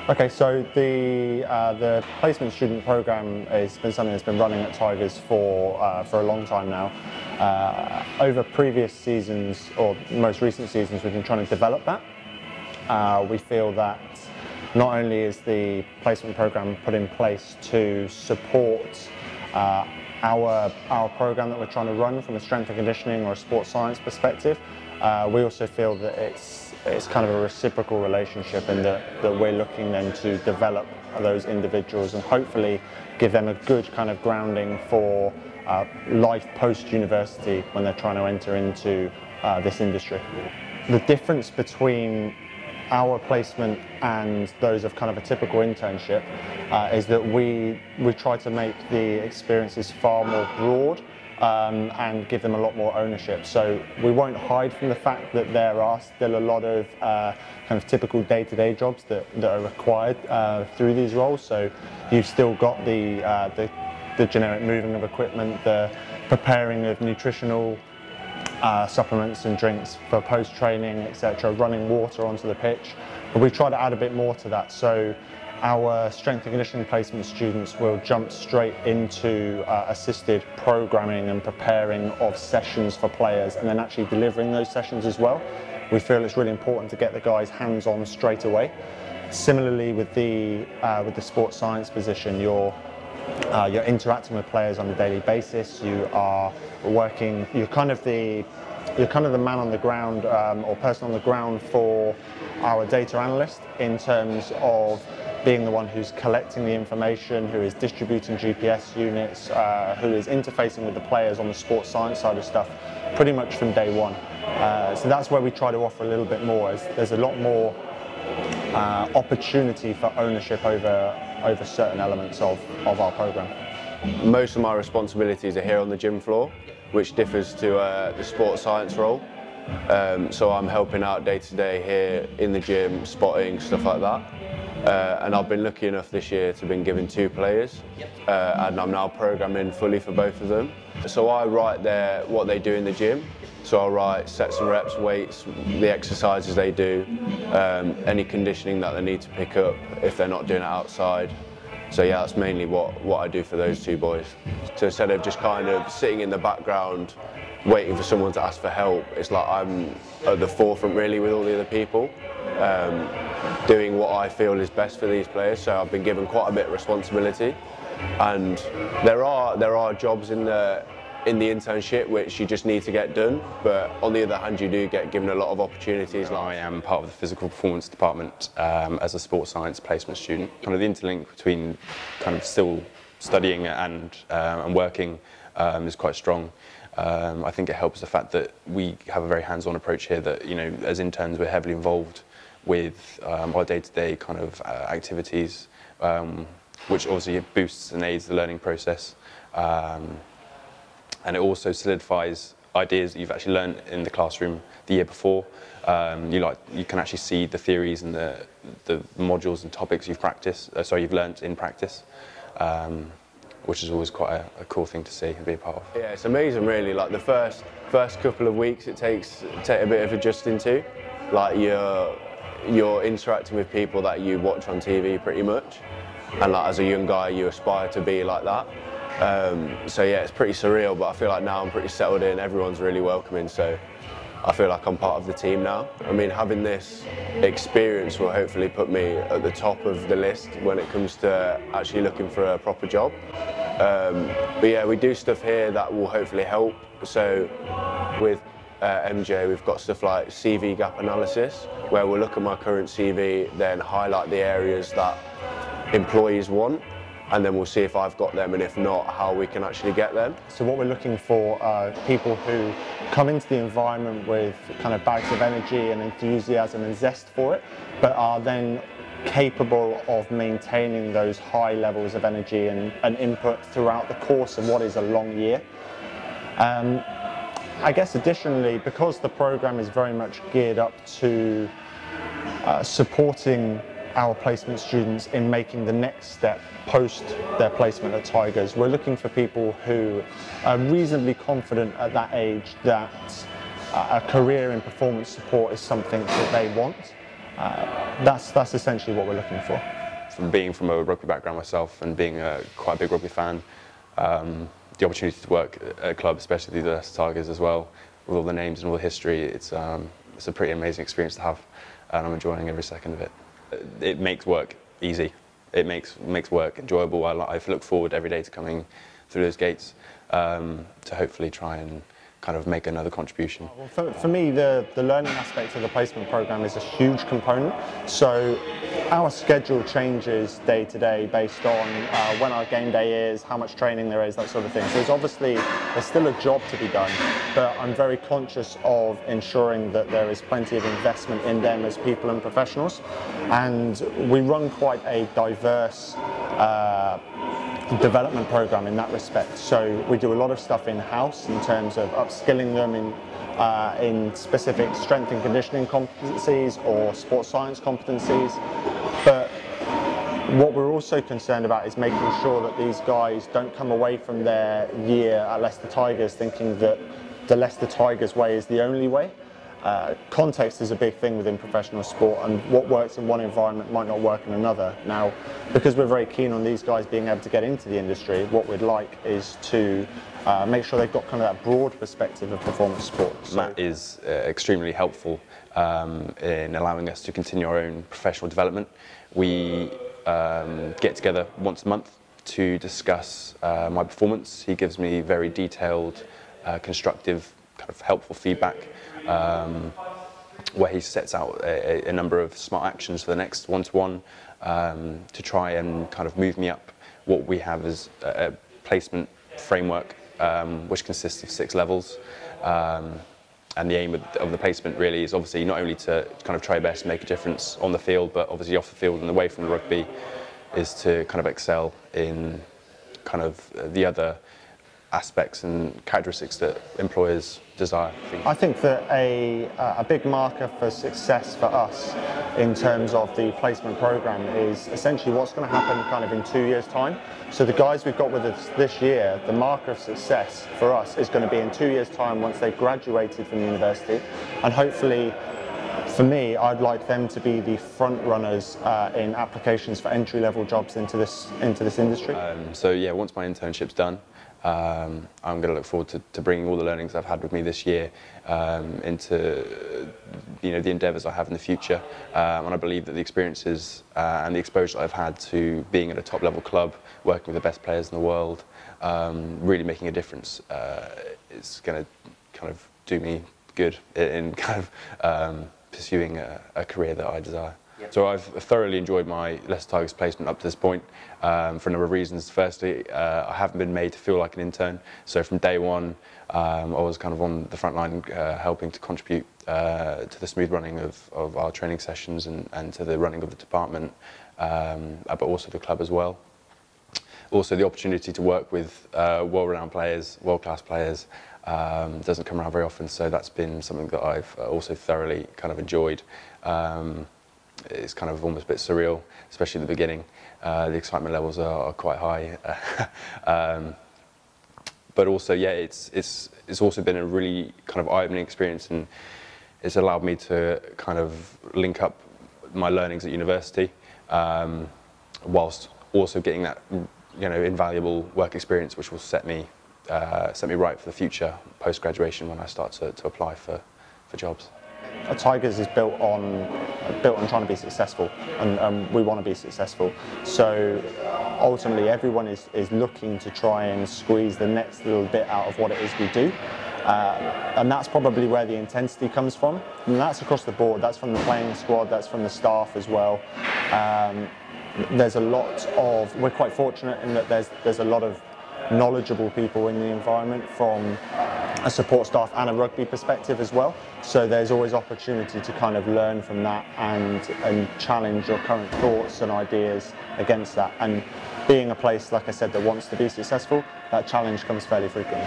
Okay, so the placement student program has been something that's been running at Tigers for a long time now. Over previous seasons, or most recent seasons, we've been trying to develop that. We feel that not only is the placement program put in place to support our program that we're trying to run from a strength and conditioning or a sports science perspective, we also feel that it's kind of a reciprocal relationship, and that we're looking then to develop those individuals and hopefully give them a good kind of grounding for life post-university when they're trying to enter into this industry. The difference between our placement and those of kind of a typical internship is that we try to make the experiences far more broad and give them a lot more ownership. So we won't hide from the fact that there are still a lot of kind of typical day-to-day jobs that are required through these roles. So you've still got the generic moving of equipment, the preparing of nutritional supplements and drinks for post-training, etc., running water onto the pitch. But we try to add a bit more to that. So our strength and conditioning placement students will jump straight into assisted programming and preparing of sessions for players, and then actually delivering those sessions as well. We feel it's really important to get the guys hands-on straight away. Similarly with the sports science position, you're interacting with players on a daily basis. You're kind of the man on the ground or person on the ground for our data analyst, in terms of being the one who's collecting the information, who is distributing GPS units, who is interfacing with the players on the sports science side of stuff pretty much from day one. So that's where we try to offer a little bit more. There's a lot more opportunity for ownership over certain elements of our program. Most of my responsibilities are here on the gym floor, which differs to the sports science role. So I'm helping out day to day here in the gym, spotting, stuff like that. And I've been lucky enough this year to have been given 2 players, and I'm now programming fully for both of them. So I write what they do in the gym. So I'll write sets and reps, weights, the exercises they do, any conditioning that they need to pick up if they're not doing it outside. So yeah, that's mainly what I do for those 2 boys. So instead of just kind of sitting in the background waiting for someone to ask for help, it's like I'm at the forefront really with all the other people, doing what I feel is best for these players. So I've been given quite a bit of responsibility, and there are jobs in the internship which you just need to get done, but on the other hand you do get given a lot of opportunities. I am part of the physical performance department as a sports science placement student. Kind of the interlink between kind of still studying and working is quite strong. I think it helps the fact that we have a very hands-on approach here, that, you know, as interns we're heavily involved with our day-to-day kind of activities, which obviously boosts and aids the learning process. And it also solidifies ideas that you've actually learned in the classroom the year before. You can actually see the theories and the modules and topics you've learnt in practice, which is always quite a cool thing to see and be a part of. Yeah, it's amazing really. Like the first couple of weeks it takes a bit of adjusting to. Like you're interacting with people that you watch on TV pretty much, and like as a young guy you aspire to be like that. So yeah, it's pretty surreal, but I feel like now I'm pretty settled in, everyone's really welcoming, so I feel like I'm part of the team now. I mean, having this experience will hopefully put me at the top of the list when it comes to actually looking for a proper job. But yeah, we do stuff here that will hopefully help. So with MJ, we've got stuff like CV gap analysis, where we'll look at my current CV, then highlight the areas that employees want, and then we'll see if I've got them, and if not, how we can actually get them. So what we're looking for are people who come into the environment with kind of bags of energy and enthusiasm and zest for it, but are then capable of maintaining those high levels of energy and input throughout the course of what is a long year. I guess additionally, because the program is very much geared up to supporting our placement students in making the next step post their placement at Tigers, we're looking for people who are reasonably confident at that age that a career in performance support is something that they want. That's essentially what we're looking for. from being from a rugby background myself and being quite a big rugby fan, the opportunity to work at a club, especially the Leicester Tigers as well, with all the names and all the history, it's a pretty amazing experience to have, and I'm enjoying every second of it. It makes work easy. It makes work enjoyable. I look forward every day to coming through those gates to hopefully try and kind of make another contribution. Well, for me, the learning aspect of the placement program is a huge component. So our schedule changes day to day based on when our game day is, how much training there is, that sort of thing. So there's still a job to be done, but I'm very conscious of ensuring that there is plenty of investment in them as people and professionals. And we run quite a diverse development program in that respect. So we do a lot of stuff in-house in terms of upskilling them in specific strength and conditioning competencies or sports science competencies. But what we're also concerned about is making sure that these guys don't come away from their year at Leicester Tigers thinking that the Leicester Tigers way is the only way. Context is a big thing within professional sport, and what works in one environment might not work in another. Now, because we're very keen on these guys being able to get into the industry, what we'd like is to make sure they've got kind of that broad perspective of performance sport. Matt is extremely helpful in allowing us to continue our own professional development. We get together once a month to discuss my performance. He gives me very detailed, constructive, kind of helpful feedback, where he sets out a number of smart actions for the next one-to-one to try and kind of move me up. What we have is a placement framework which consists of 6 levels, and the aim of the placement really is obviously not only to kind of try your best to make a difference on the field, but obviously off the field and away from the rugby, is to kind of excel in kind of the other aspects and characteristics that employers desire. I think that a big marker for success for us in terms of the placement program is essentially what's going to happen kind of in 2 years' time. So the guys we've got with us this year, the marker of success for us is going to be in 2 years' time once they've graduated from university, and hopefully for me, I'd like them to be the front runners in applications for entry-level jobs into this industry. So yeah, once my internship's done, I'm going to look forward to bringing all the learnings I've had with me this year into the endeavours I have in the future, and I believe that the experiences and the exposure I've had to being at a top-level club, working with the best players in the world, really making a difference, is going to kind of do me good in kind of pursuing a career that I desire. Yep. So I've thoroughly enjoyed my Leicester Tigers placement up to this point for a number of reasons. Firstly, I haven't been made to feel like an intern, so from day one I was kind of on the front line helping to contribute to the smooth running of our training sessions and to the running of the department, but also the club as well. Also the opportunity to work with world-renowned players, world-class players, doesn't come around very often, so that's been something that I've also thoroughly kind of enjoyed. It's kind of almost a bit surreal, especially in the beginning. The excitement levels are quite high, but also, yeah, it's also been a really kind of eye-opening experience, and it's allowed me to kind of link up my learnings at university, whilst also getting that invaluable work experience, which will set me right for the future post-graduation when I start to apply for jobs. Tigers is built on trying to be successful, and we want to be successful. So ultimately, everyone is looking to try and squeeze the next little bit out of what it is we do, and that's probably where the intensity comes from. And that's across the board. That's from the playing squad. That's from the staff as well. There's a lot of. We're quite fortunate in that there's a lot of knowledgeable people in the environment from a support staff and a rugby perspective as well. So there's always opportunity to kind of learn from that and challenge your current thoughts and ideas against that. And being a place, like I said, that wants to be successful, that challenge comes fairly frequently.